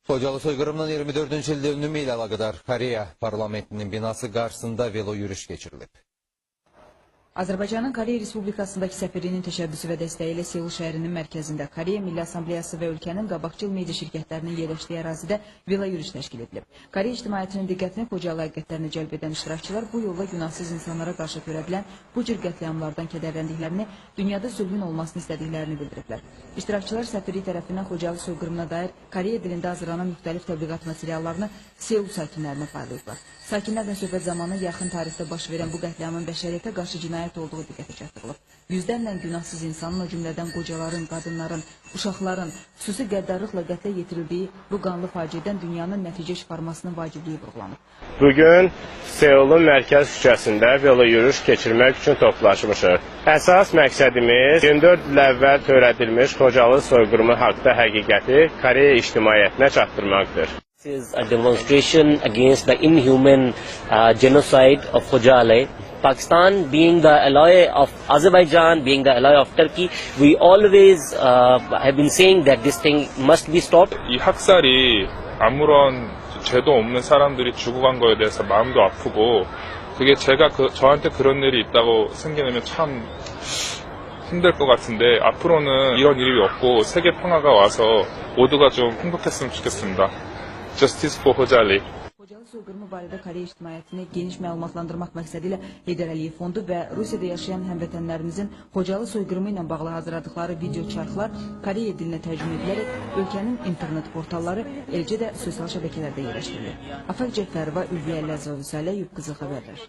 Xocalı soyqırımının 24. il dönümü ilə əlaqədar Koreya parlamentinin binası qarşısında velo yürüyüş keçirilib. Azərbaycanın Koreya Respublikasındakı səfirliyinin təşəbbüsü və dəstəyi ilə Seul şəhərinin mərkəzində Koreya Milli Assambleyası və ölkənin qabaqcıl media şirkətlərinin yerləşdiyi ərazidə velo yürüyüş təşkil edilib. Koreya ictimaiyyətinin diqqətini Xocalı həqiqətlərini cəlb edən iştirakçılar bu yolla günahsız insanlara qarşı törədilən bu cür qətliamlardan kədərləndiklərini, dünyada zülmün olmasını istədiklərini bildiriblər. İştirakçılar səfirlik tərəfindən Xocalı soyqırımına dair Koreya dilində hazırlanan müxtəlif təbliğat materiallarını Seul sakinlərinə paylayıblar. Sakinlərlə söhbət zamanı yaxın tarixdə baş verən bu qətliamın bəşəriyyətə qarşı cinayət olduğu diqqətə çatdırılıb. Yüzlərlə günahsız insanın, o cümlədən qocaların, qadınların, uşaqların xüsusi qəddarlıqla qətlə yetirildiyi bu qanlı faciədən dünyanın nəticə çıxarmasının vacibliyi vurğulanıb. Bugün Seulun mərkəz küçəsində velo yürüyüş keçirmək üçün toplaşmışıq. Əsas məqsədimiz 24 il əvvəl törədilmiş Xocalı soyqırımı haqda həqiqəti Koreya ictimaiyyətinə çatdırmaqdır. This is a demonstration against the inhuman genocide of Khojaly. Pakistan being the ally of Azerbaijan, being the ally of Turkey, we always have been saying that this thing must be stopped. 이 학살이 아무런 죄도 없는 사람들이 죽어간 거에 대해서 마음도 아프고 그게 제가 저한테 그런 일이 있다고 생각하면 참 힘들 것 같은데 앞으로는 이런 일이 없고 세계 평화가 와서 모두가 좀 행복했으면 좋겠습니다. Justice for Khojaly. Xocalı soyqırımı barədə Koreya ictimaiyyətini geniş məlumatlandırmaq məqsədilə Heydər Əliyev Fondu və Rusiyada yaşayan həmvətənlərimizin Xocalı soyqırımı ilə bağlı hazırladıkları video çarxlar Koreya dilinə tərcümə edilərək ölkənin internet portalları, eləcə də sosial şəbəkələrdə yerləşdirilir. Afaq Cəfərova, Ülviyə Əlləzov, Saleh Yub qızı xəbərlər.